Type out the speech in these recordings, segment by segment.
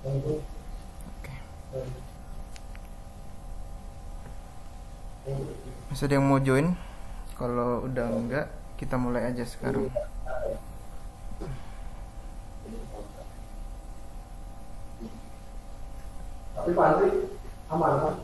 Oke. Masih ada yang mau join? Kalau udah enggak, kita mulai aja sekarang. Tapi Pak Andri aman kan?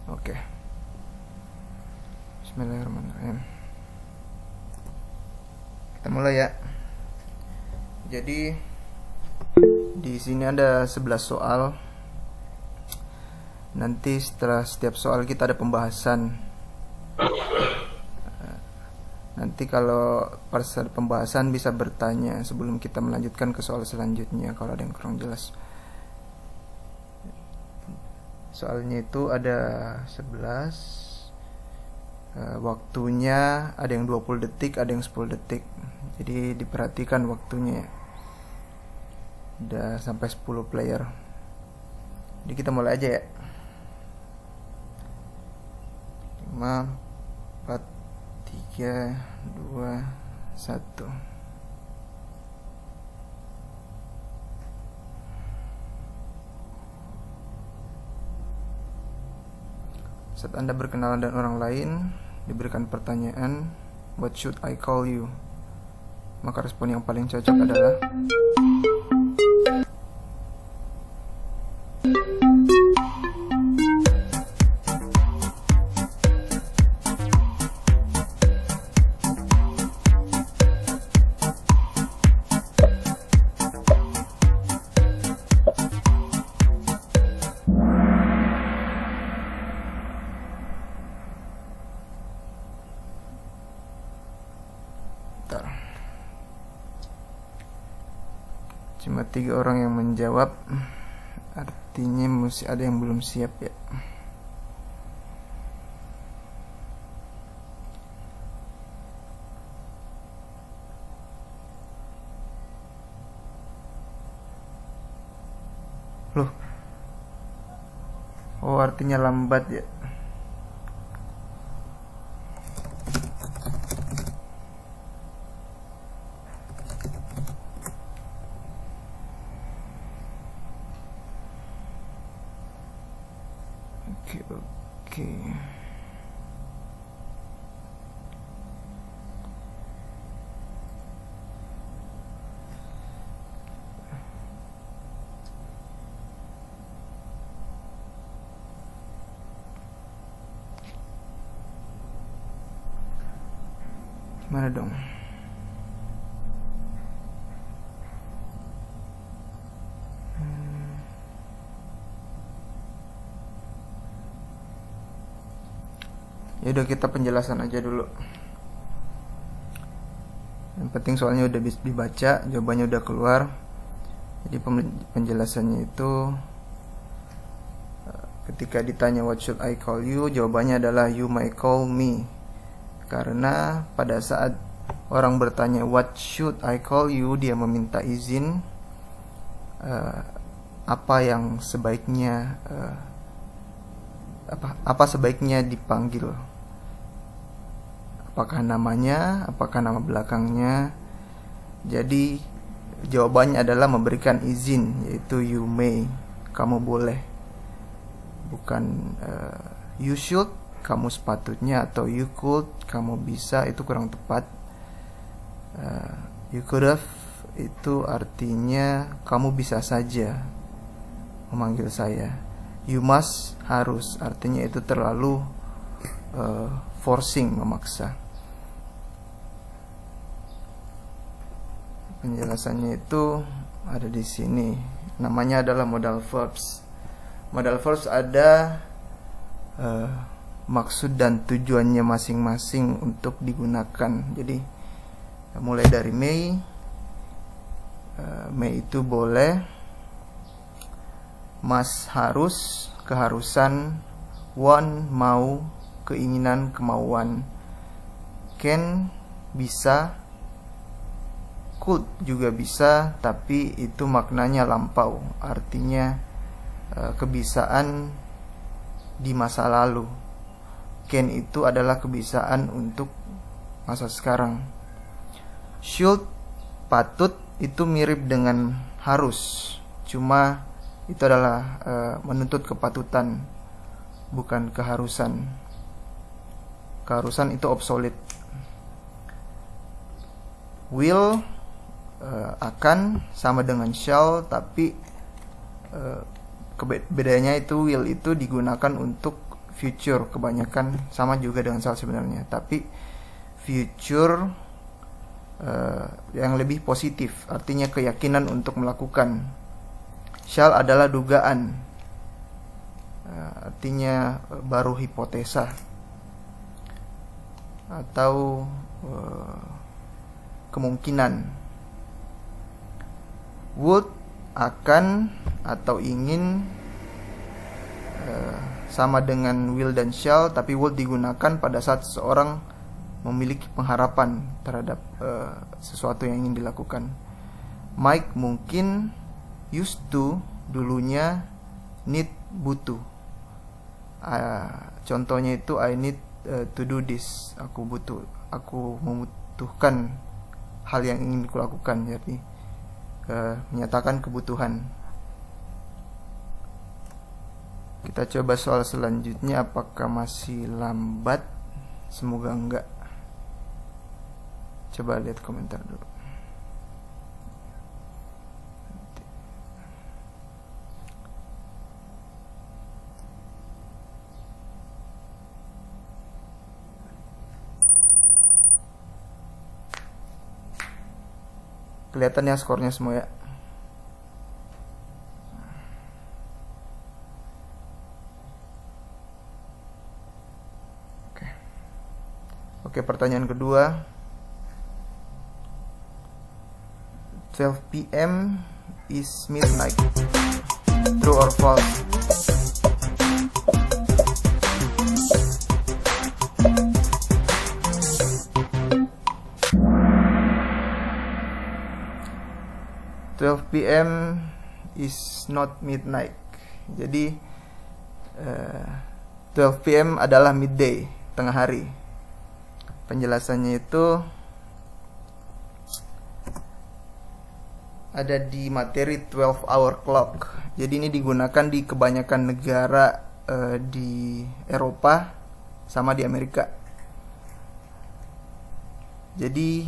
Oke. Bismillahirrahmanirrahim. Kita mulai ya. Jadi di sini ada 11 soal. Nanti setelah setiap soal kita ada pembahasan. Nanti kalau pas pembahasan bisa bertanya sebelum kita melanjutkan ke soal selanjutnya kalau ada yang kurang jelas. Soalnya itu ada 11. Waktunya ada yang 20 detik, ada yang 10 detik. Jadi diperhatikan waktunya ya. Udah sampai 10 player. Jadi kita mulai aja ya. 5 4 3 2 1. Saat Anda berkenalan dengan orang lain, diberikan pertanyaan, "What should I call you?" Maka respon yang paling cocok adalah cuma 3 orang yang menjawab, artinya mesti ada yang belum siap ya. Loh, oh artinya lambat ya. Oke. Gimana dong? Ya udah kita penjelasan aja dulu. Yang penting soalnya udah dibaca, jawabannya udah keluar. Jadi penjelasannya itu ketika ditanya what should I call you, jawabannya adalah you may call me. Karena pada saat orang bertanya what should I call you, dia meminta izin apa yang sebaiknya apa sebaiknya dipanggil. Apakah namanya, apakah nama belakangnya. Jadi jawabannya adalah memberikan izin, yaitu you may, kamu boleh. Bukan you should, kamu sepatutnya, atau you could, kamu bisa, itu kurang tepat. You could have itu artinya kamu bisa saja memanggil saya. You must, harus, artinya itu terlalu forcing, memaksa. Penjelasannya itu ada di sini. Namanya adalah modal verbs. Modal verbs ada maksud dan tujuannya masing-masing untuk digunakan. Jadi mulai dari may. May itu boleh, must harus, keharusan, want mau, keinginan, kemauan, can bisa, could juga bisa, tapi itu maknanya lampau, artinya kebiasaan di masa lalu. Can itu adalah kebiasaan untuk masa sekarang. Should, patut, itu mirip dengan harus, cuma itu adalah menuntut kepatutan, bukan keharusan. Keharusan itu obsolete. Will, akan, sama dengan shall, tapi bedanya itu will itu digunakan untuk future kebanyakan, sama juga dengan shall sebenarnya, tapi future yang lebih positif, artinya keyakinan untuk melakukan. Shall adalah dugaan, artinya baru hipotesa atau kemungkinan. Would, akan atau ingin, sama dengan will dan shall, tapi would digunakan pada saat seseorang memiliki pengharapan terhadap sesuatu yang ingin dilakukan. Mike mungkin, used to, dulunya, need, butuh. Contohnya itu I need to do this, aku membutuhkan hal yang ingin kulakukan, jadi menyatakan kebutuhan. Kita coba soal selanjutnya, apakah masih lambat? Semoga enggak. Coba lihat komentar dulu. Kelihatan ya skornya semua ya. Oke, pertanyaan kedua. 12 p.m. is midnight. True or false? PM is not midnight. Jadi 12 PM adalah midday, tengah hari. Penjelasannya itu ada di materi 12 hour clock. Jadi ini digunakan di kebanyakan negara di Eropa sama di Amerika. Jadi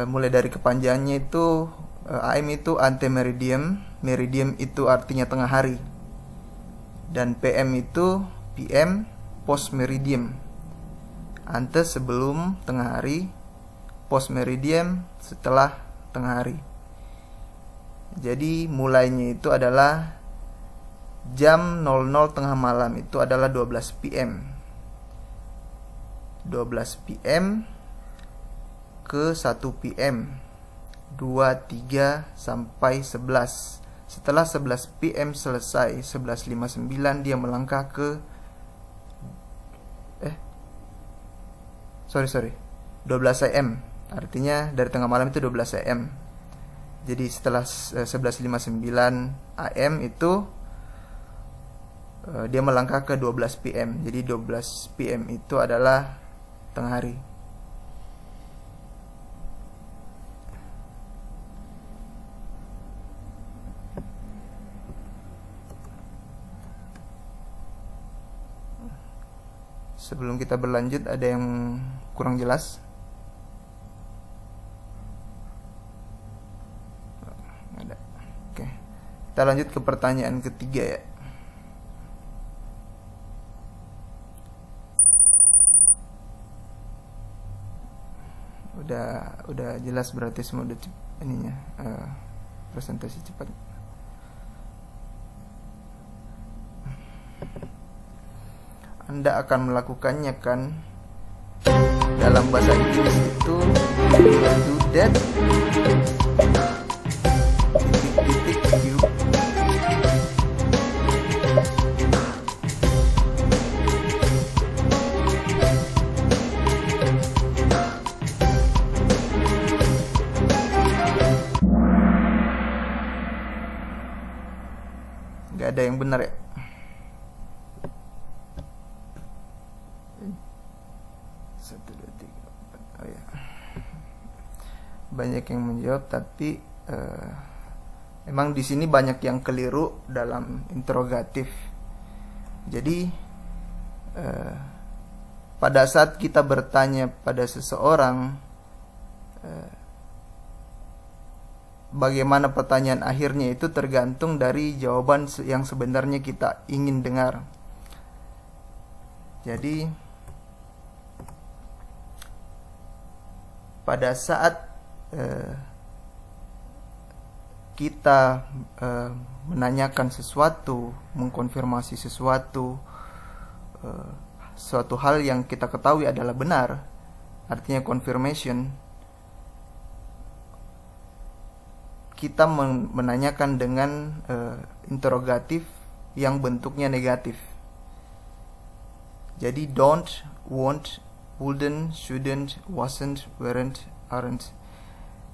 mulai dari kepanjangannya itu AM itu antemeridium, meridium itu artinya tengah hari, dan PM itu PM post meridium. Ante sebelum tengah hari, post meridium setelah tengah hari. Jadi mulainya itu adalah jam 00 tengah malam, itu adalah 12 PM. 12 PM ke 1 PM. 2, 3 sampai 11. Setelah 11 PM selesai, 11.59 dia melangkah ke 12 AM. Artinya dari tengah malam itu 12 AM. Jadi setelah 11.59 AM itu dia melangkah ke 12 PM. Jadi 12 PM itu adalah tengah hari. Sebelum kita berlanjut, ada yang kurang jelas? Ada. Oke. Kita lanjut ke pertanyaan ketiga ya. Udah jelas berarti semua udah ininya presentasi cepat. Anda akan melakukannya kan? Dalam bahasa Inggris itu you will do that. You. ada yang benar ya. Satu, dua, tiga, empat. Oh ya. Banyak yang menjawab, tapi emang di sini banyak yang keliru dalam interrogatif. Jadi pada saat kita bertanya pada seseorang bagaimana pertanyaan akhirnya, itu tergantung dari jawaban yang sebenarnya kita ingin dengar. Jadi pada saat kita menanyakan sesuatu, mengkonfirmasi sesuatu, suatu hal yang kita ketahui adalah benar, artinya confirmation, kita menanyakan dengan interrogatif yang bentuknya negatif. Jadi don't, won't, wouldn't, shouldn't, wasn't, weren't, aren't.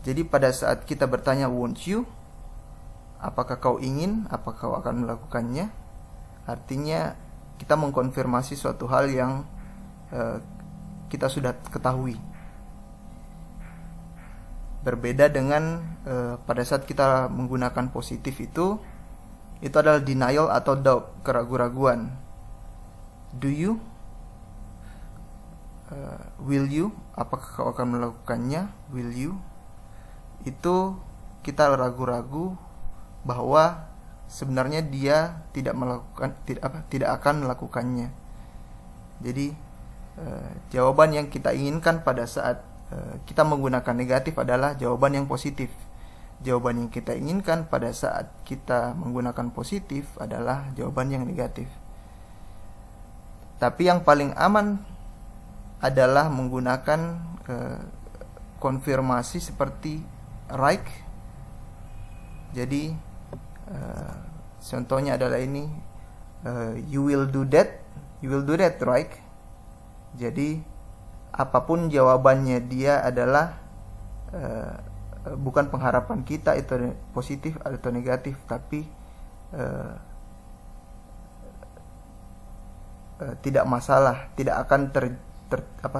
Jadi pada saat kita bertanya won't you, apakah kau ingin, apakah kau akan melakukannya, artinya kita mengkonfirmasi suatu hal yang kita sudah ketahui. Berbeda dengan pada saat kita menggunakan positif, itu adalah denial atau doubt, keraguan-raguan. Do you, will you, apakah kau akan melakukannya, will you, itu kita ragu-ragu bahwa sebenarnya dia tidak akan melakukannya. Jadi jawaban yang kita inginkan pada saat kita menggunakan negatif adalah jawaban yang positif. Jawaban yang kita inginkan pada saat kita menggunakan positif adalah jawaban yang negatif. Tapi yang paling aman adalah menggunakan konfirmasi seperti right. Jadi contohnya adalah ini, you will do that, right? Jadi apapun jawabannya dia adalah bukan pengharapan kita itu positif atau negatif, tapi tidak masalah, tidak akan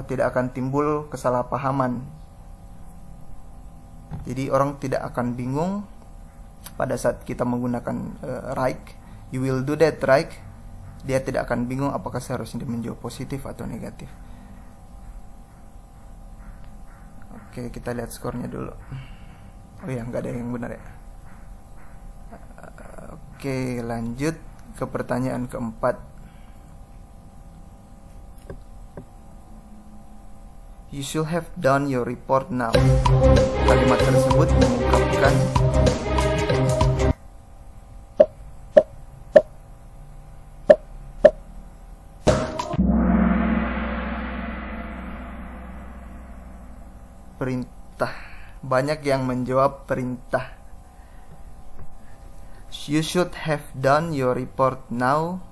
tidak akan timbul kesalahpahaman. Jadi orang tidak akan bingung pada saat kita menggunakan right, you will do that, right? Dia tidak akan bingung apakah seharusnya menjawab positif atau negatif. Oke, kita lihat skornya dulu. Oh ya, nggak ada yang benar ya. Oke, lanjut ke pertanyaan keempat. You should have done your report now. Kalimat tersebut mengungkapkan perintah. Banyak yang menjawab perintah. You should have done your report now.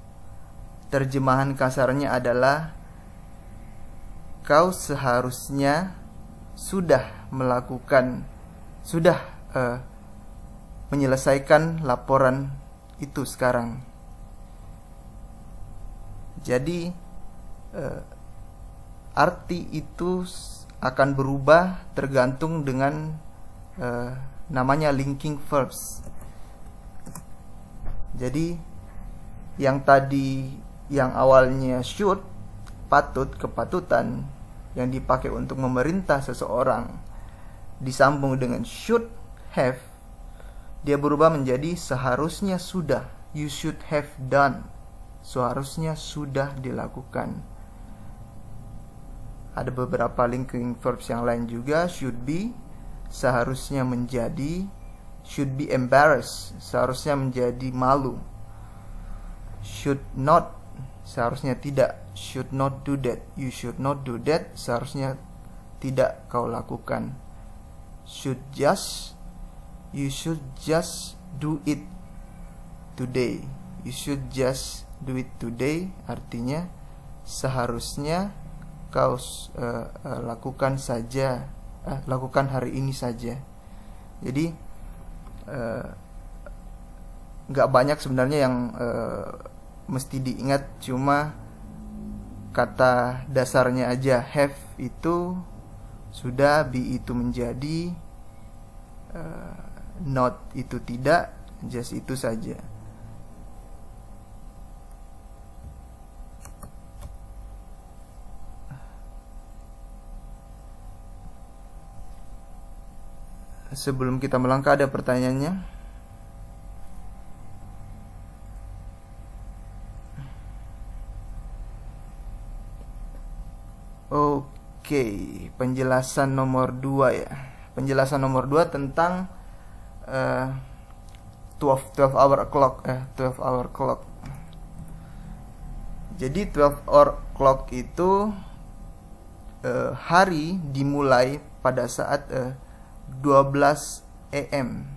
Terjemahan kasarnya adalah kau seharusnya sudah menyelesaikan laporan itu sekarang. Jadi arti itu akan berubah tergantung dengan namanya linking verbs. Jadi yang tadi, yang awalnya should, patut, kepatutan, yang dipakai untuk memerintah seseorang, disambung dengan should have, dia berubah menjadi seharusnya sudah. You should have done, seharusnya sudah dilakukan. Ada beberapa linking verbs yang lain juga. Should be, seharusnya menjadi. Should be embarrassed, seharusnya menjadi malu. Should not, seharusnya tidak. Should not do that, you should not do that, seharusnya tidak kau lakukan. Should just, you should just do it today. You should just do it today, artinya seharusnya kau lakukan saja, lakukan hari ini saja. Jadi nggak banyak sebenarnya yang mesti diingat, cuma kata dasarnya aja. Have itu sudah, be itu menjadi, not itu tidak, just itu saja. Sebelum kita melangkah, ada pertanyaannya? Oke, penjelasan nomor 2 ya. Penjelasan nomor 2 tentang 12 hour clock. Jadi 12 hour clock itu hari dimulai pada saat 12 AM.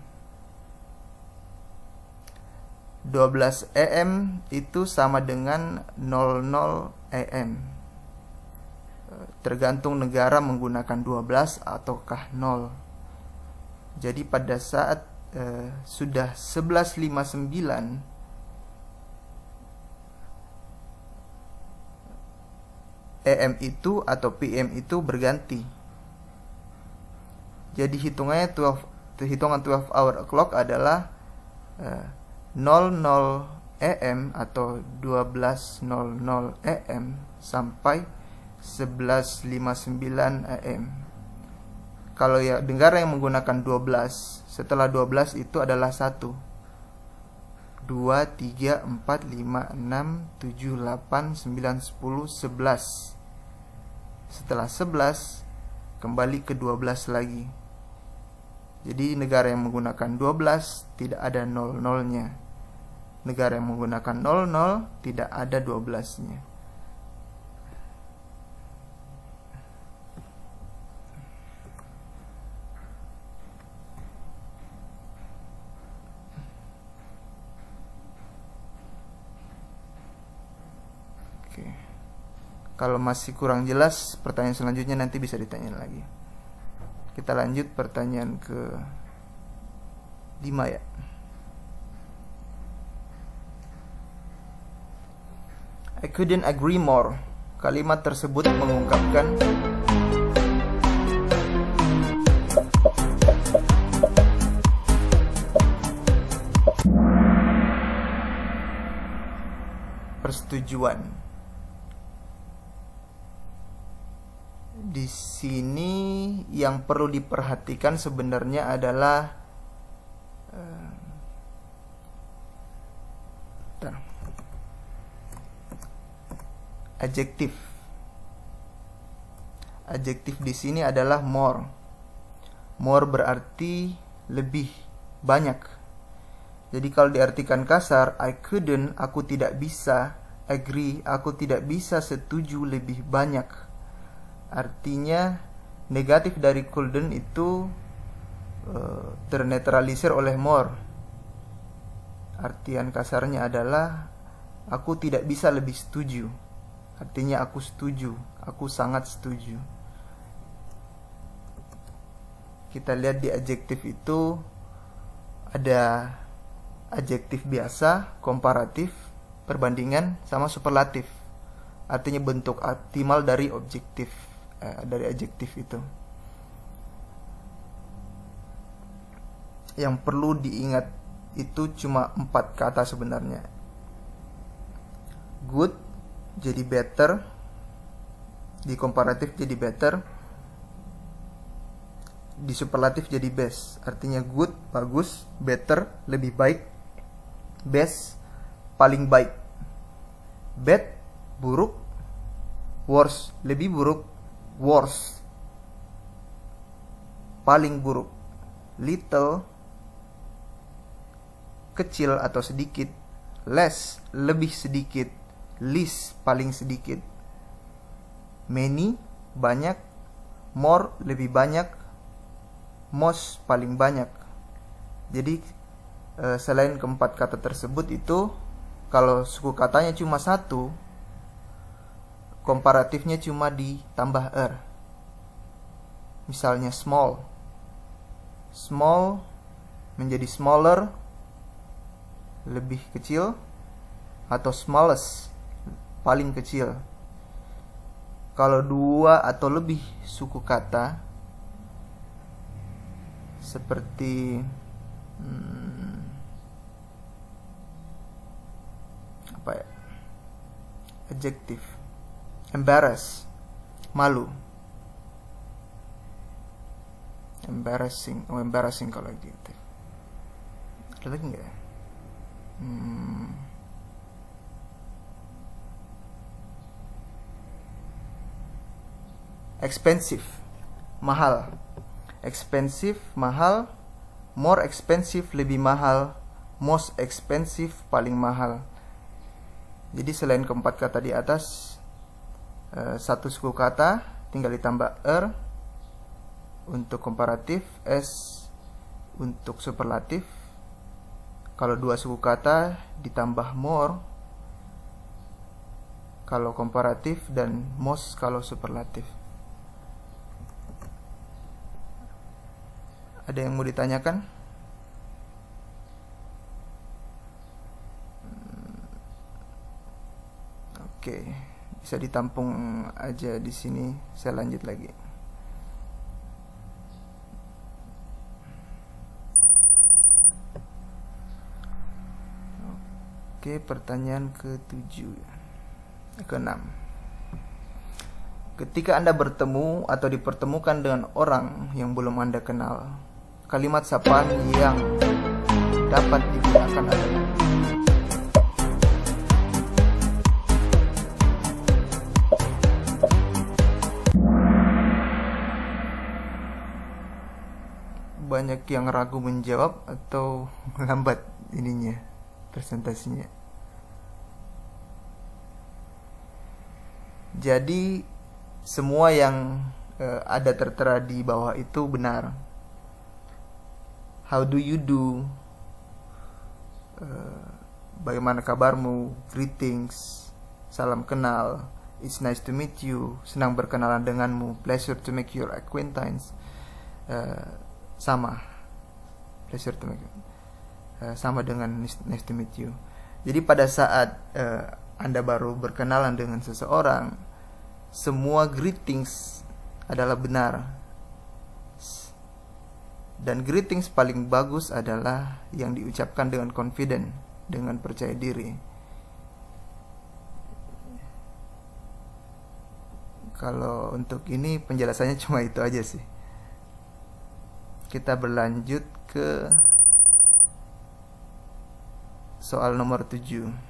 12 AM itu sama dengan 00 AM. Tergantung negara menggunakan 12 ataukah 0. Jadi pada saat sudah 11.59 AM itu atau PM itu berganti. Jadi hitungan 12 hour clock adalah 00 AM atau 12.00 AM sampai 11.59 AM. Kalau ya negara yang menggunakan 12, setelah 12 itu adalah 1, 2, 3, 4, 5, 6, 7, 8, 9, 10, 11. Setelah 11 kembali ke 12 lagi. Jadi negara yang menggunakan 12 tidak ada 00-nya. Negara yang menggunakan 00 tidak ada 12-nya. Oke. Kalau masih kurang jelas, pertanyaan selanjutnya nanti bisa ditanyain lagi. Kita lanjut pertanyaan ke 5 ya. I couldn't agree more. Kalimat tersebut mengungkapkan persetujuan. Di sini yang perlu diperhatikan sebenarnya adalah adjektif. Adjektif di sini adalah more. More berarti lebih, banyak. Jadi kalau diartikan kasar, I couldn't, aku tidak bisa, agree, aku tidak bisa setuju lebih banyak. Artinya negatif dari couldn't itu ternetralisir oleh more. Artian kasarnya adalah aku tidak bisa lebih setuju. Artinya aku setuju, aku sangat setuju. Kita lihat di adjektif itu ada adjektif biasa, komparatif, perbandingan, sama superlatif. Artinya bentuk optimal dari objektif, dari adjektif itu. Yang perlu diingat itu cuma 4 kata sebenarnya. Good jadi better, di komparatif jadi better, di superlatif jadi best. Artinya good bagus, better lebih baik, best paling baik, bad buruk, worse lebih buruk, worse paling buruk, little kecil atau sedikit, less lebih sedikit, least paling sedikit, many banyak, more lebih banyak, most paling banyak. Jadi selain keempat kata tersebut itu, kalau suku katanya cuma 1, komparatifnya cuma ditambah er. Misalnya small menjadi smaller, lebih kecil, atau smallest, paling kecil. Kalau 2 atau lebih suku kata seperti apa ya? Adjective. Embarrass, malu. Embarrassing kalau adjective. Ada lagi nggak ya? Expensive, mahal. Expensive, mahal. More expensive, lebih mahal. Most expensive, paling mahal. Jadi selain keempat kata di atas, satu suku kata tinggal ditambah untuk komparatif, s untuk superlatif. Kalau 2 suku kata ditambah more kalau komparatif, dan most kalau superlatif. Ada yang mau ditanyakan? Oke, bisa ditampung aja di sini. Saya lanjut lagi. Oke, pertanyaan ke-6. Ketika Anda bertemu atau dipertemukan dengan orang yang belum Anda kenal, kalimat sapaan yang dapat digunakan adalah banyak yang ragu menjawab atau lambat ininya, presentasinya. Jadi semua yang ada tertera di bawah itu benar. How do you do? Bagaimana kabarmu? Greetings, salam kenal. It's nice to meet you. Senang berkenalan denganmu. Pleasure to make your acquaintance. Sama. Pleasure to make sama dengan nice to meet you. Jadi pada saat Anda baru berkenalan dengan seseorang, semua greetings adalah benar. Dan greetings paling bagus adalah yang diucapkan dengan confident, dengan percaya diri. Kalau untuk ini penjelasannya cuma itu aja sih. Kita berlanjut ke soal nomor 7.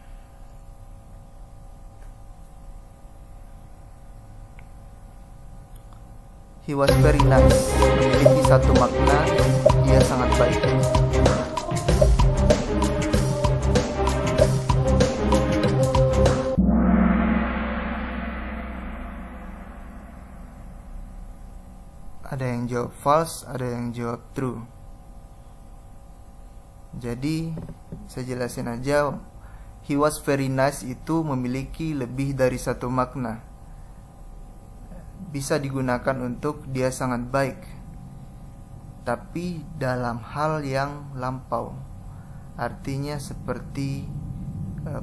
He was very nice, memiliki satu makna, dia sangat baik. Ada yang jawab false, ada yang jawab true. Jadi saya jelasin aja. He was very nice itu memiliki lebih dari satu makna. Bisa digunakan untuk dia sangat baik, tapi dalam hal yang lampau. Artinya seperti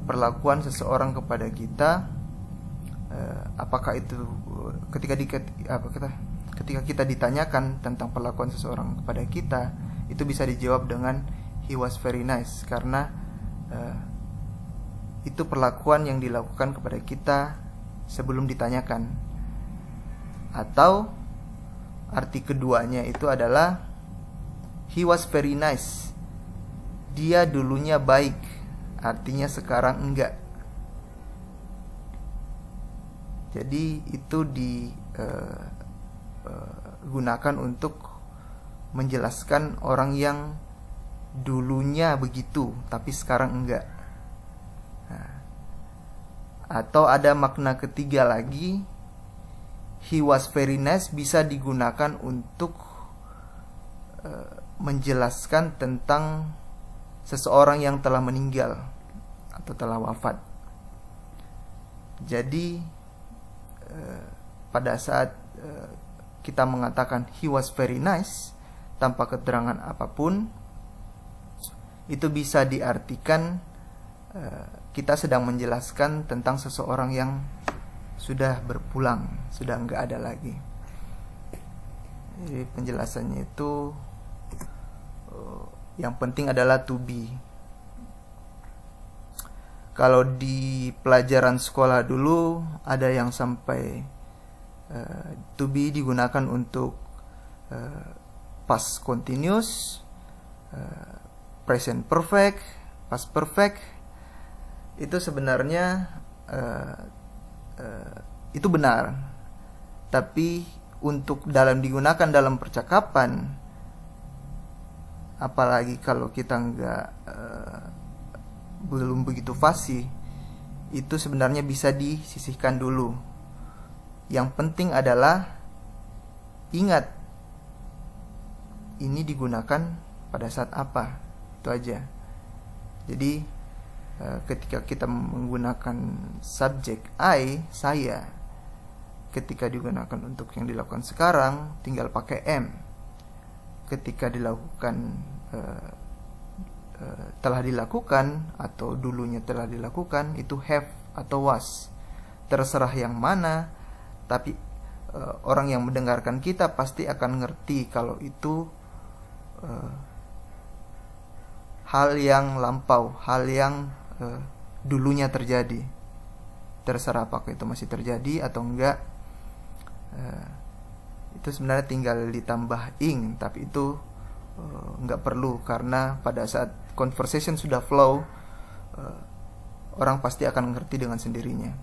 perlakuan seseorang kepada kita, apakah itu ketika kita ditanyakan tentang perlakuan seseorang kepada kita, itu bisa dijawab dengan he was very nice, karena itu perlakuan yang dilakukan kepada kita sebelum ditanyakan. Atau arti keduanya itu adalah he was very nice, dia dulunya baik, artinya sekarang enggak. Jadi itu digunakan untuk menjelaskan orang yang dulunya begitu tapi sekarang enggak. Atau ada makna ketiga lagi, he was very nice bisa digunakan untuk menjelaskan tentang seseorang yang telah meninggal atau telah wafat. Jadi pada saat kita mengatakan he was very nice tanpa keterangan apapun, itu bisa diartikan kita sedang menjelaskan tentang seseorang yang sudah berpulang, sudah nggak ada lagi. Jadi penjelasannya itu yang penting adalah to be. Kalau di pelajaran sekolah dulu ada yang sampai to be digunakan untuk past continuous, present perfect, past perfect. Itu sebenarnya itu benar, tapi untuk digunakan dalam percakapan, apalagi kalau kita belum begitu fasih, itu sebenarnya bisa disisihkan dulu. Yang penting adalah ingat ini digunakan pada saat apa, itu aja. Jadi ketika kita menggunakan subjek I, saya, ketika digunakan untuk yang dilakukan sekarang tinggal pakai am. Ketika dilakukan telah dilakukan atau dulunya telah dilakukan, itu have atau was, terserah yang mana, tapi orang yang mendengarkan kita pasti akan ngerti kalau itu hal yang lampau, hal yang dulunya terjadi. Terserah apakah itu masih terjadi atau enggak, itu sebenarnya tinggal ditambah ing, tapi itu enggak perlu, karena pada saat conversation sudah flow, orang pasti akan mengerti dengan sendirinya.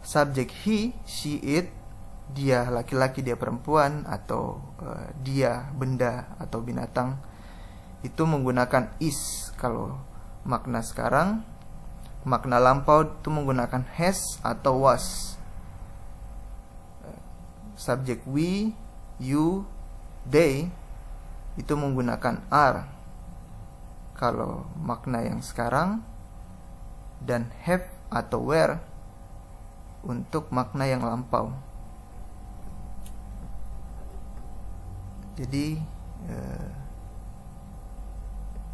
Subjek he, she, it, dia laki-laki, dia perempuan, atau dia benda atau binatang, itu menggunakan is kalau makna sekarang. Makna lampau itu menggunakan has atau was. Subjek we, you, they itu menggunakan are kalau makna yang sekarang, dan have atau were untuk makna yang lampau. Jadi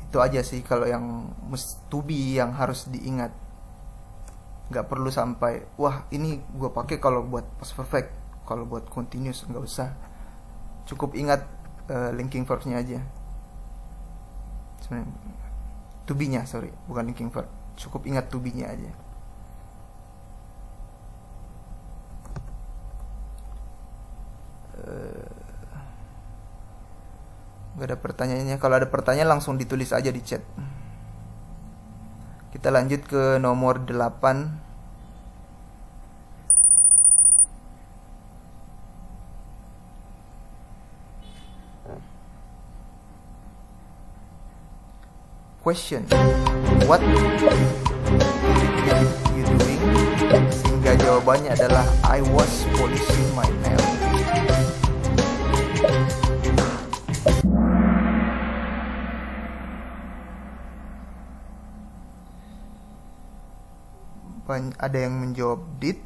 itu aja sih kalau yang to be yang harus diingat. Nggak perlu sampai wah ini gue pakai kalau buat past perfect, kalau buat continuous nggak usah. Cukup ingat linking verbs-nya aja. Sebenarnya to be-nya, sorry, bukan linking verb. Cukup ingat to be-nya aja. Gak ada pertanyaannya. Kalau ada pertanyaan langsung ditulis aja di chat. Kita lanjut ke nomor 8. Question. What you doing? Sehingga jawabannya adalah I was polishing my nail. Ada yang menjawab did.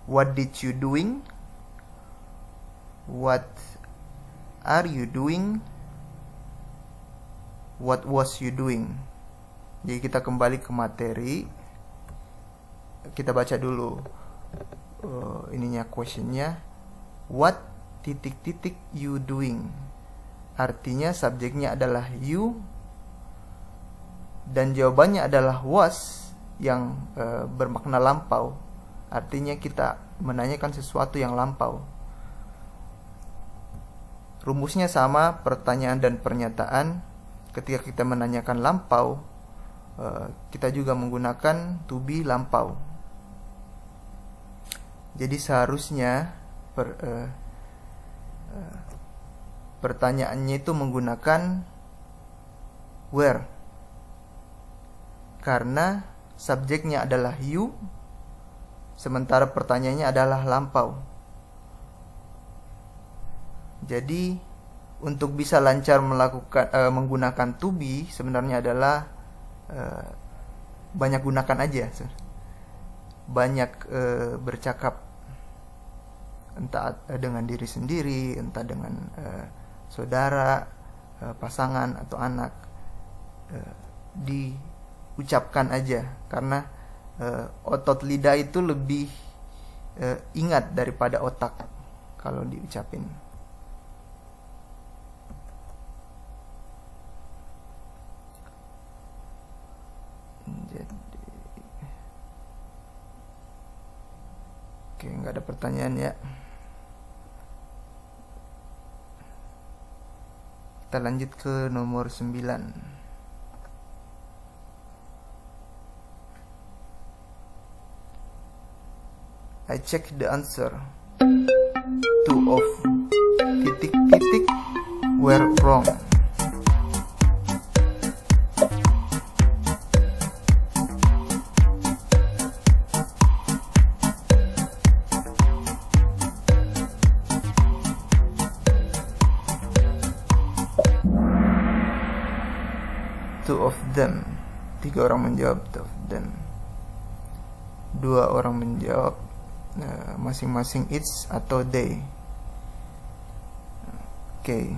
What did you doing? What are you doing? What was you doing? Jadi kita kembali ke materi. Kita baca dulu ininya, questionnya. What titik-titik you doing? Artinya subjeknya adalah you, dan jawabannya adalah was yang bermakna lampau. Artinya kita menanyakan sesuatu yang lampau. Rumusnya sama, pertanyaan dan pernyataan. Ketika kita menanyakan lampau, kita juga menggunakan to be lampau. Jadi seharusnya pertanyaannya itu menggunakan where, karena subjeknya adalah you, sementara pertanyaannya adalah lampau. Jadi untuk bisa lancar menggunakan to be sebenarnya adalah banyak gunakan aja, banyak bercakap, entah dengan diri sendiri, entah dengan saudara, pasangan atau anak, diucapkan aja, karena otot lidah itu lebih ingat daripada otak kalau diucapin. Jadi, oke, nggak ada pertanyaan ya. Kita lanjut ke nomor 9. I check the answer. Two of ... were wrong. Two of them. 3 orang menjawab two of them. 2 orang menjawab masing-masing it's atau they. Oke.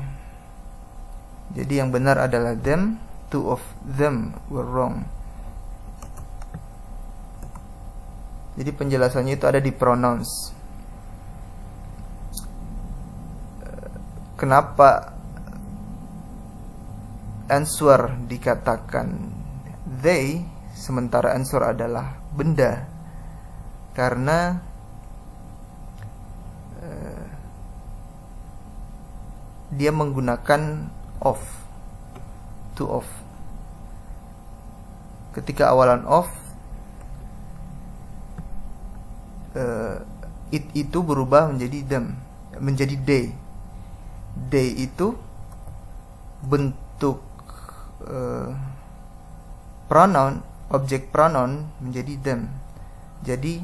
Jadi yang benar adalah them. 2 of them were wrong. Jadi penjelasannya itu ada di pronouns. Kenapa answer dikatakan they sementara answer adalah benda? Karena dia menggunakan of, to of. Ketika awalan of, it itu berubah menjadi them, menjadi they. They itu bentuk pronoun, objek pronoun menjadi them. Jadi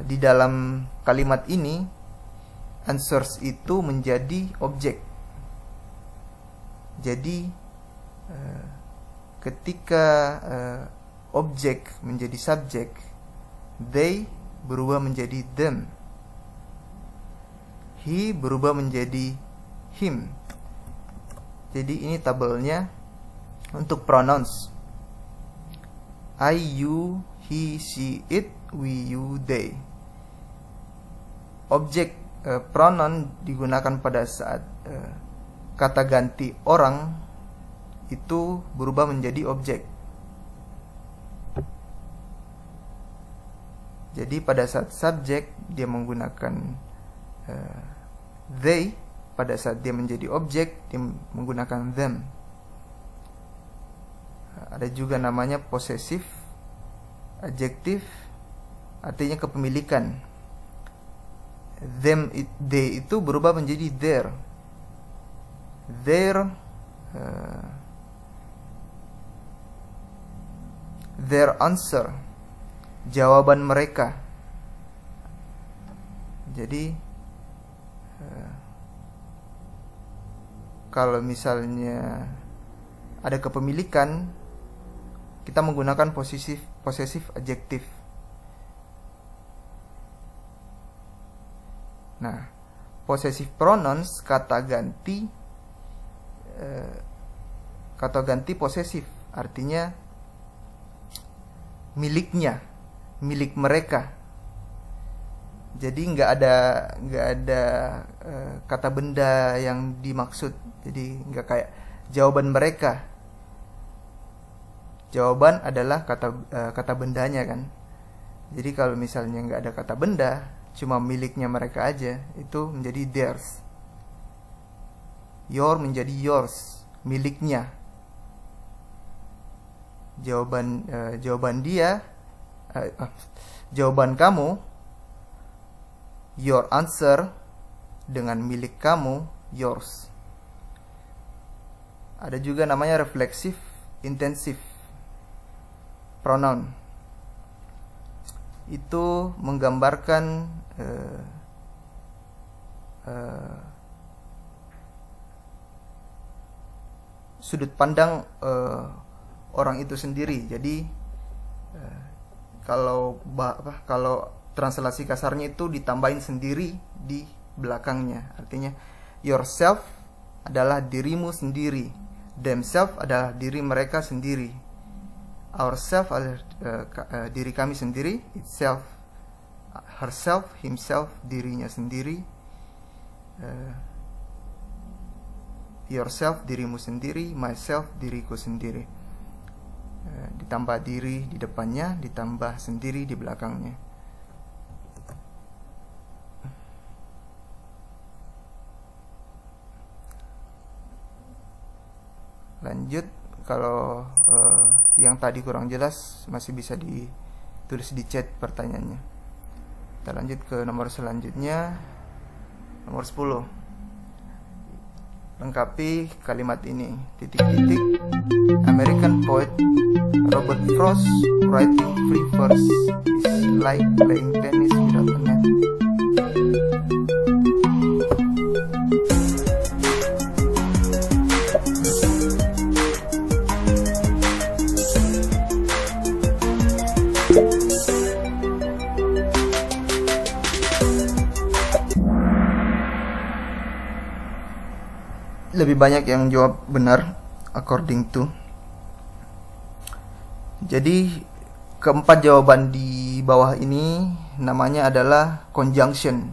di dalam kalimat ini answers itu menjadi objek. Jadi ketika objek menjadi subjek, they berubah menjadi them. He berubah menjadi him. Jadi ini tabelnya untuk pronouns. I, you, he, she, it, we, you, they. Objek pronoun digunakan pada saat kata ganti orang itu berubah menjadi objek. Jadi pada saat subjek dia menggunakan they, pada saat dia menjadi objek dia menggunakan them. Ada juga namanya possessive adjektif, artinya kepemilikan. Them, they itu berubah menjadi their. Their answer, jawaban mereka. Jadi kalau misalnya ada kepemilikan, kita menggunakan possessive adjektif. Nah, possessive pronouns kata ganti possessive, artinya miliknya, milik mereka. Jadi nggak ada kata benda yang dimaksud. Jadi nggak kayak jawaban mereka. Jawaban adalah kata bendanya kan. Jadi kalau misalnya nggak ada kata benda, cuma miliknya mereka aja, itu menjadi theirs. Your menjadi yours, miliknya. Jawaban dia, jawaban kamu, your answer, dengan milik kamu, yours. Ada juga namanya reflexive intensive pronoun. Itu menggambarkan sudut pandang orang itu sendiri. Jadi kalau translasi kasarnya itu ditambahin sendiri di belakangnya. Artinya yourself adalah dirimu sendiri. Themselves adalah diri mereka sendiri. Ourself adalah diri kami sendiri. Itself, herself, himself, dirinya sendiri. Yourself, dirimu sendiri. Myself, diriku sendiri. Ditambah diri di depannya, ditambah sendiri di belakangnya. Lanjut, kalau yang tadi kurang jelas masih bisa ditulis di chat pertanyaannya. Kita lanjut ke nomor selanjutnya, nomor 10. Lengkapi kalimat ini. Titik-titik. American poet Robert Frost writing free verse is like playing tennis without a net. Lebih banyak yang jawab benar according to. Jadi keempat jawaban di bawah ini namanya adalah conjunction,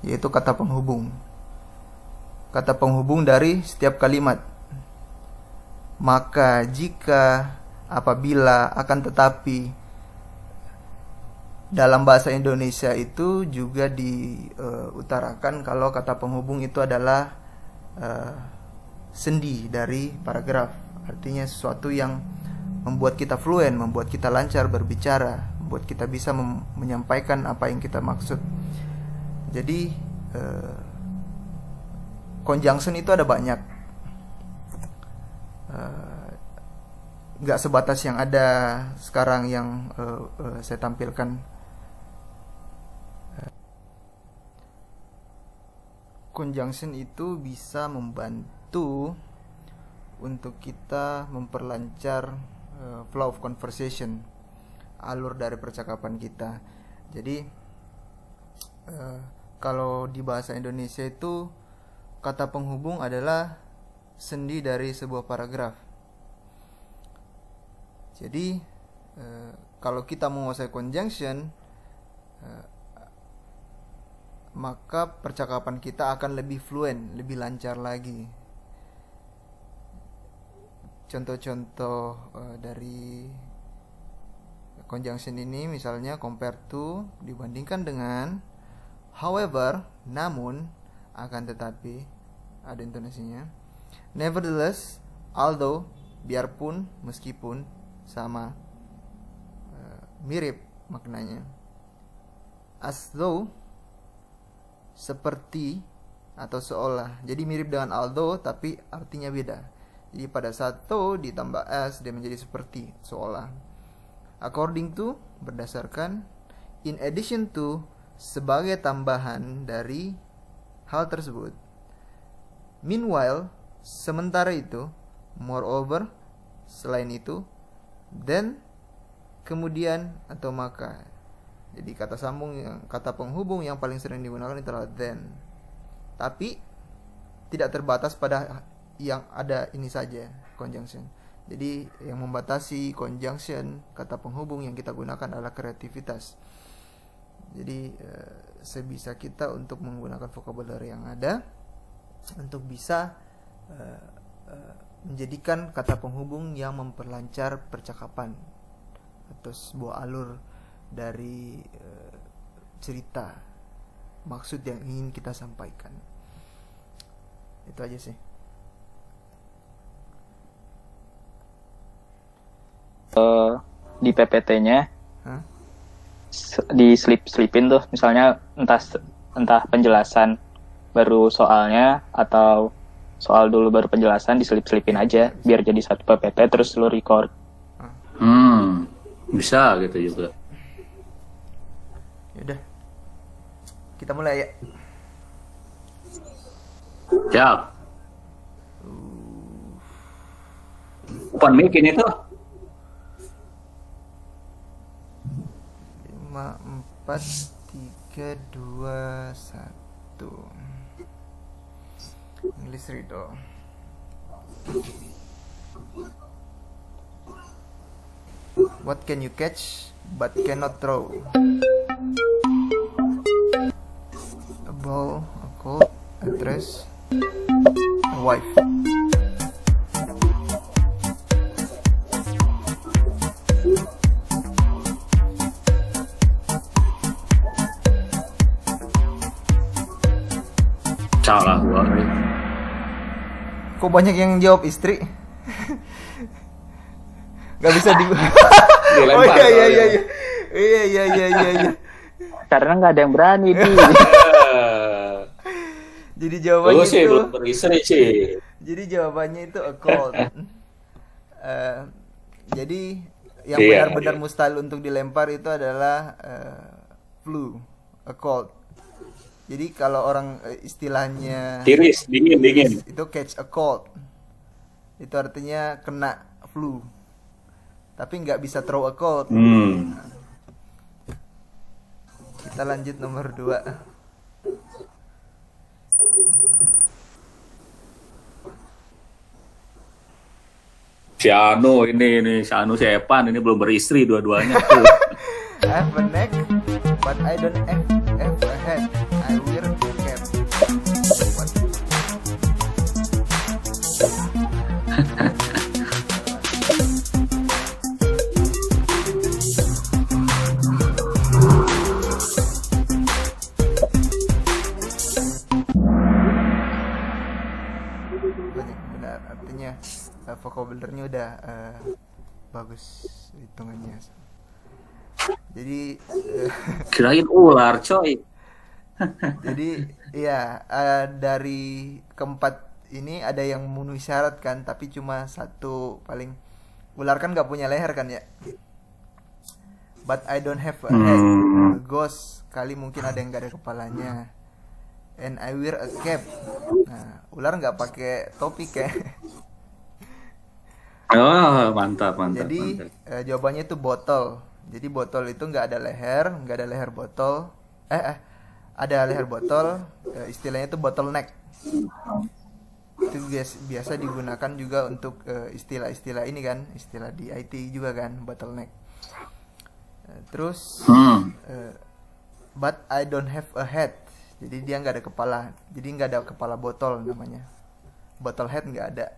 yaitu kata penghubung. Kata penghubung dari setiap kalimat. Maka, jika, apabila, akan tetapi. Dalam bahasa Indonesia itu juga diutarakan kalau kata penghubung itu adalah sendi dari paragraf. Artinya sesuatu yang membuat kita fluent, membuat kita lancar berbicara, membuat kita bisa menyampaikan apa yang kita maksud. Jadi conjunction itu ada banyak, gak sebatas yang ada sekarang yang saya tampilkan. Conjunction itu bisa membantu untuk kita memperlancar flow of conversation, alur dari percakapan kita. Jadi kalau di bahasa Indonesia itu kata penghubung adalah sendi dari sebuah paragraf. Jadi kalau kita menguasai conjunction, maka percakapan kita akan lebih fluent, lebih lancar lagi. Contoh-contoh dari conjunction ini misalnya compare to, dibandingkan dengan, however, namun, akan tetapi, ada intonasinya. Nevertheless, although, biarpun, meskipun, sama, mirip maknanya. As though, seperti atau seolah. Jadi mirip dengan although tapi artinya beda. Jadi pada saat though ditambah as, dia menjadi seperti, seolah. According to, berdasarkan. In addition to, sebagai tambahan dari hal tersebut. Meanwhile, sementara itu. Moreover, selain itu. Then, kemudian atau maka. Jadi kata sambung, kata penghubung yang paling sering digunakan adalah then. Tapi tidak terbatas pada yang ada ini saja, conjunction. Jadi yang membatasi conjunction, kata penghubung yang kita gunakan adalah kreativitas. Jadi sebisa kita untuk menggunakan vocabulary yang ada untuk bisa menjadikan kata penghubung yang memperlancar percakapan atau sebuah alur dari cerita, maksud yang ingin kita sampaikan. Itu aja sih. Di PPT-nya di selipin tuh, misalnya entah penjelasan baru soalnya atau soal dulu baru penjelasan, diselip-selipin aja biar jadi satu PPT terus lu record. Bisa gitu juga. Yaudah, kita mulai ya. Siap. Open mic ini tuh. 5, 4, 3, 2, 1. English riddle. What can you catch but cannot throw? A ball, a coat, a dress, a wife. Salah gua. Kok banyak yang jawab istri? Gak bisa di. Oh Dilempar iya iya soalnya. iya iya. Karena nggak ada yang berani di. Jadi jawabannya Lu sih itu. belum beristri sih. Jadi jawabannya itu a cold. Jadi yang Iya, benar-benar iya. mustahil untuk dilempar itu adalah flu, a cold. Jadi kalau orang istilahnya Tiris, dingin. itu catch a cold, itu artinya kena flu. Tapi nggak bisa throw a cold. Kita lanjut nomor 2. Si Anu ini si Anu si Epan ini belum beristri dua-duanya tuh. I have a neck, but I don't have a head. I wear a cap. What? Benar, artinya vocabulary-nya udah bagus hitungannya. Jadi Kirain ular, coy. jadi ya dari keempat ini ada yang memenuhi syarat kan, tapi cuma satu paling. Ular kan nggak punya leher kan ya. But I don't have a head. Ghost kali mungkin ada yang nggak ada kepalanya. And I wear a cap. Nah, ular nggak pakai topi kayak. Oh, mantap. Jadi jawabannya itu botol. Jadi botol itu nggak ada leher botol. Ada leher botol. Istilahnya itu bottleneck. Itu biasa digunakan juga untuk istilah-istilah ini kan, istilah di IT juga kan, bottleneck. Terus, but I don't have a head. Jadi dia nggak ada kepala. Jadi nggak ada kepala botol namanya. Bottle head nggak ada.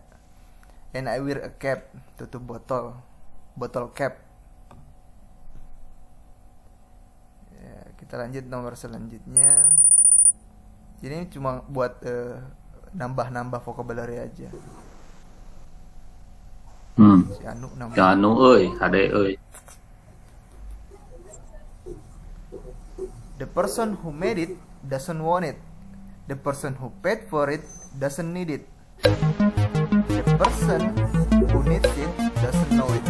And I wear a cap, tutup botol cap. Ya, kita lanjut nomor selanjutnya. Ini cuma buat nambah vocabulary aja. Si Anu namanya. Si Anu euy, hade euy. The person who made it doesn't want it. The person who paid for it doesn't need it. The person who needs it doesn't know it.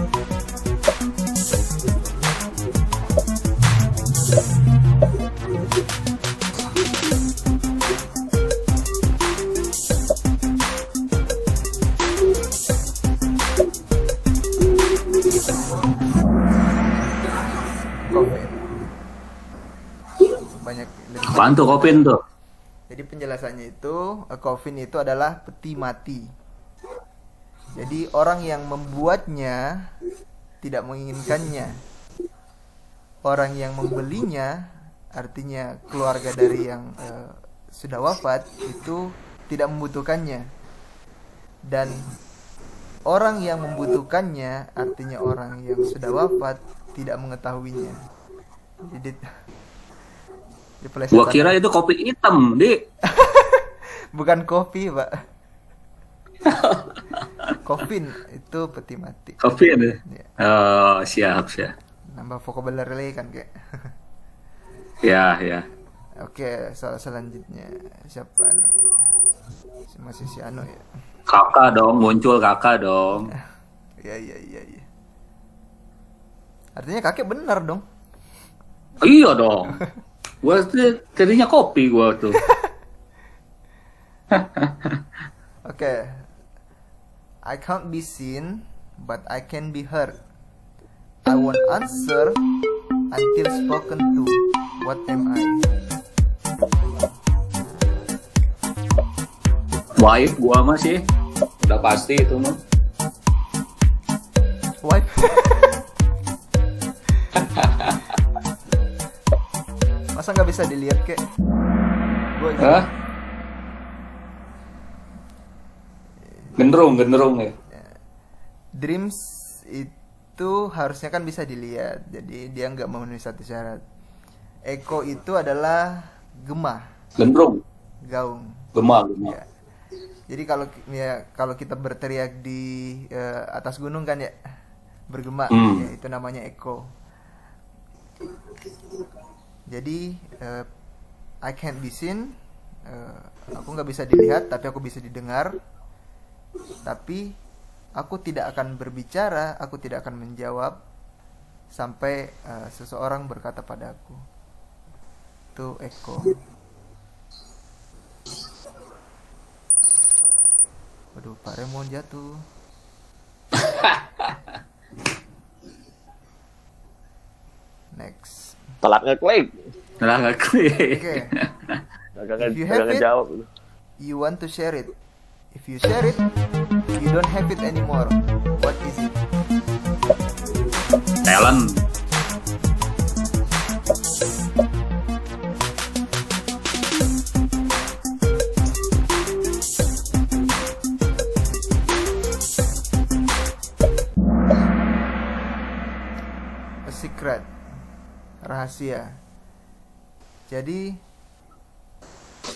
Coffin. Banyak lebih. Apaan tuh Kopin tuh? Jadi penjelasannya itu, coffin itu adalah peti mati. Jadi orang yang membuatnya tidak menginginkannya. Orang yang membelinya, artinya keluarga dari yang sudah wafat, itu tidak membutuhkannya. Dan orang yang membutuhkannya, artinya orang yang sudah wafat, tidak mengetahuinya. Jadi Gua kira itu kopi hitam, Di. bukan kopi, Pak. Coffin itu peti mati. Kopi ya? Ya. Oh, siap. Nambah vocabulary kan kayak. Ya. Oke, soal selanjutnya siapa nih? Masih si Anu ya. Kakak dong, muncul kakak dong. Iya. Artinya kakek benar dong. Iya dong. Gua tadinya kopi gua tuh. Oke. I can't be seen, but I can be heard. I won't answer until spoken to. What am I? Wife gua mah sih. Udah pasti itu mah. Wife. Masa nggak bisa dilihat kek? Gue Hah? Genderung ya. Dreams itu harusnya kan bisa dilihat, jadi dia nggak memenuhi satu syarat. Echo itu adalah gema, Genderung. gaung. Gema. Ya. Jadi kalau kita berteriak di atas gunung kan ya bergema, ya, itu namanya echo. Jadi I can't be seen, aku nggak bisa dilihat, tapi aku bisa didengar. Tapi aku tidak akan berbicara, aku tidak akan menjawab sampai seseorang berkata padaku. Itu echo. Waduh, Pak Remon jatuh. Next. Telat ngeklik. Nah, nggak klik. Oke. Kagak If you have it, ngejawab. you want to share it. If you share it, you don't have it anymore. What is it? Talent. A secret. Rahasia. Jadi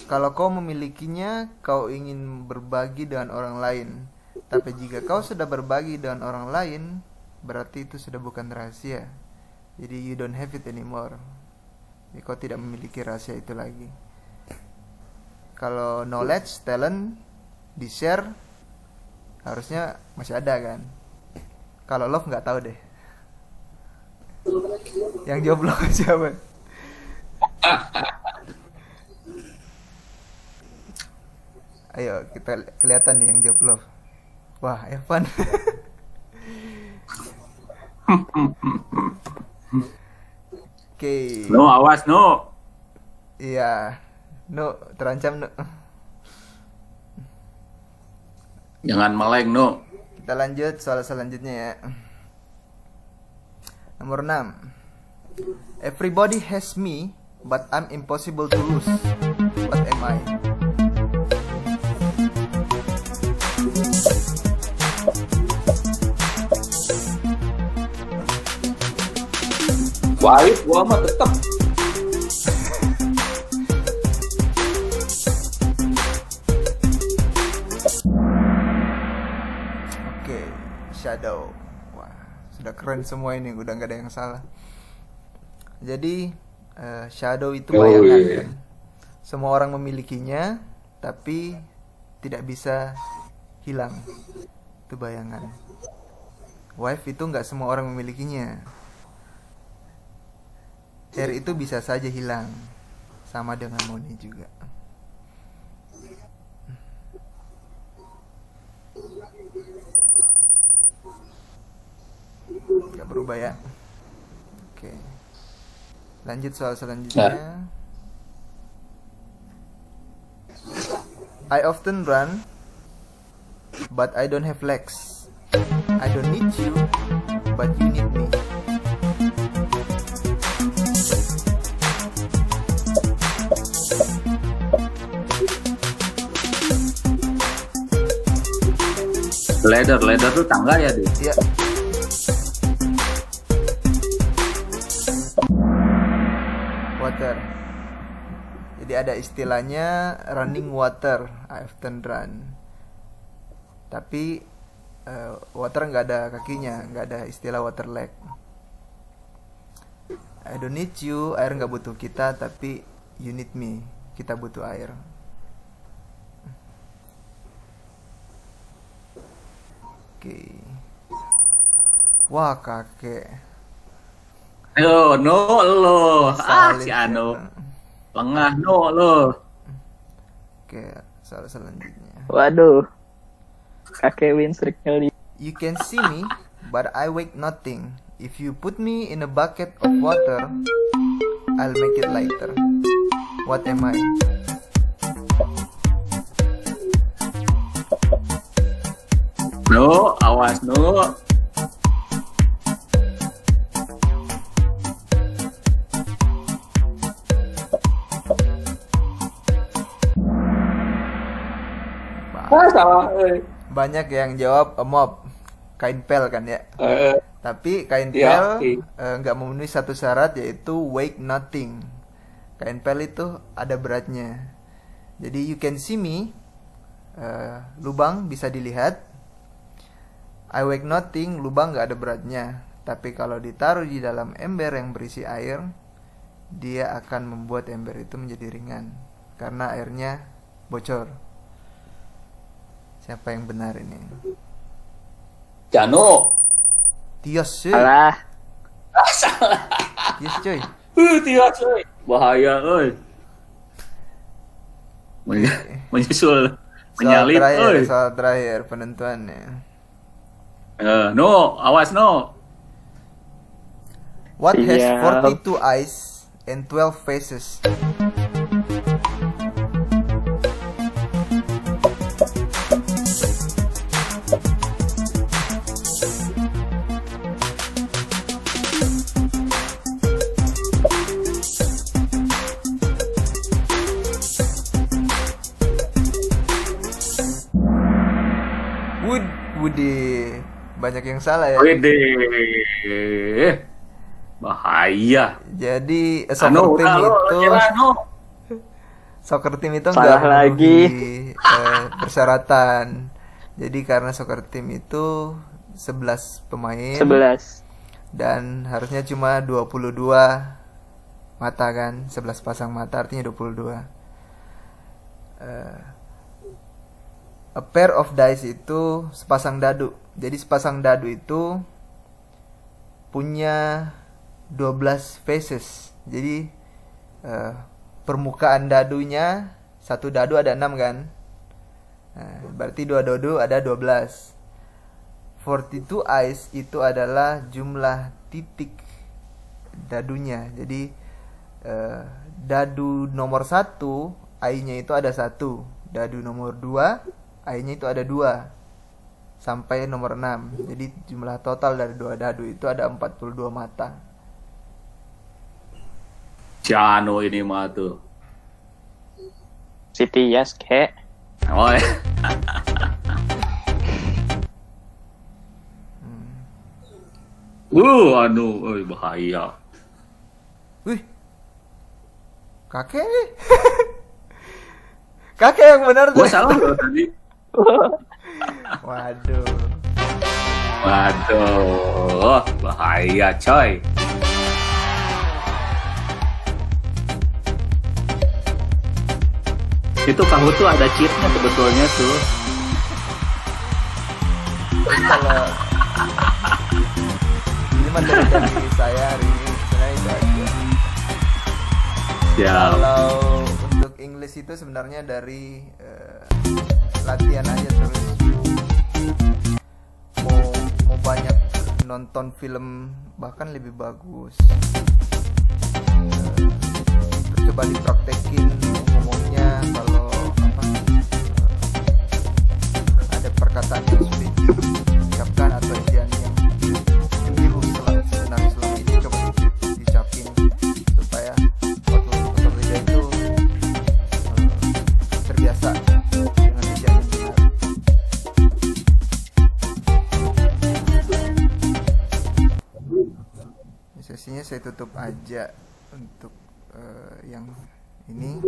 kalau kau memilikinya, kau ingin berbagi dengan orang lain. Tapi jika kau sudah berbagi dengan orang lain, berarti itu sudah bukan rahasia. Jadi you don't have it anymore. Jadi kau tidak memiliki rahasia itu lagi. Kalau knowledge, talent, di-share, harusnya masih ada kan. Kalau love nggak tahu deh. Yang jawab love siapa? Ayo kita kelihatan nih yang jawab love. Wah, Evan. Oke. No, awas no. Iya. No, terancam no. Jangan meleng no. Kita lanjut soal selanjutnya ya. Nomor 6. Everybody has me, but I'm impossible to lose. What am I? Wife gua mah tetep. Oke, shadow. Wah, sudah keren semua ini, udah nggak ada yang salah. Jadi shadow itu bayangan kan. Semua orang memilikinya, tapi tidak bisa hilang. Itu bayangan. Wife itu nggak semua orang memilikinya. Hair itu bisa saja hilang, sama dengan money juga. Gak berubah ya. Oke. Lanjut soal selanjutnya. I often run, but I don't have legs. I don't need you, but you need me. Ladder tuh tangga ya, deh. Ya. Water. Jadi ada istilahnya running water, I often run. Tapi water nggak ada kakinya, nggak ada istilah water leg. I don't need you, air nggak butuh kita, tapi you need me, kita butuh air. Oke. Wah, kakek. Ayo, no lo. Salin Si Ano. ya. Lengah no lo. Oke, soal selanjutnya. Waduh. Kakek Winstrik kali. You can see me, but I weigh nothing. If you put me in a bucket of water, I'll make it lighter. What am I? awas no. Salah. Banyak yang jawab mop, kain pel kan ya. Tapi kain Iya, pel nggak memenuhi satu syarat, yaitu weight nothing. Kain pel itu ada beratnya. Jadi you can see me, lubang bisa dilihat. I weigh nothing, lubang nggak ada beratnya. Tapi kalau ditaruh di dalam ember yang berisi air, dia akan membuat ember itu menjadi ringan karena airnya bocor. Siapa yang benar ini? Jano. Tios cuy. Salah. Tios cuy. Tios cuy. Bahaya euy. Menyusul menyalip euy. Soal terakhir penentuannya. No, awas no. What has Siap. 42 eyes and 12 faces? Budi, banyak yang salah ya. Wede. Bahaya. Jadi Anu, udah lo, jalan, no. soccer team itu Salah nggak lagi. memenuhi persyaratan. Jadi karena soccer team itu 11 pemain 11. dan harusnya cuma 22 mata kan, 11 pasang mata artinya 22. A pair of dice itu sepasang dadu. Jadi sepasang dadu itu punya 12 faces. Jadi permukaan dadunya, satu dadu ada 6 kan. Nah, berarti dua dadu ada 12. 42 eyes itu adalah jumlah titik dadunya. Jadi dadu nomor 1 eye-nya itu ada 1. Dadu nomor 2 eye-nya itu ada 2 sampai nomor 6. Jadi jumlah total dari 2 dadu itu ada 42 mata. Jano ini mah tuh. Siti Yas kek. Oh, bahaya. Wih, kakek. Kakek yang benar tuh. Gua salah loh tadi. Waduh. Waduh, bahaya coy. Itu kamu tuh ada cheatnya sebetulnya tuh. Kalau ini materi dari saya hari ini sebenarnya itu aja. Siap. Kalau untuk English itu sebenarnya dari latihan aja terus. Mau banyak nonton film bahkan lebih bagus. Terus coba dipraktekin ngomongnya kalau ada perkataan yang sulit diucapkan atau yang keliru sebenarnya selama ini coba diucapin supaya waktu bekerja itu terbiasa dengan ejaan yang benar. Sesinya saya tutup aja untuk yang ini.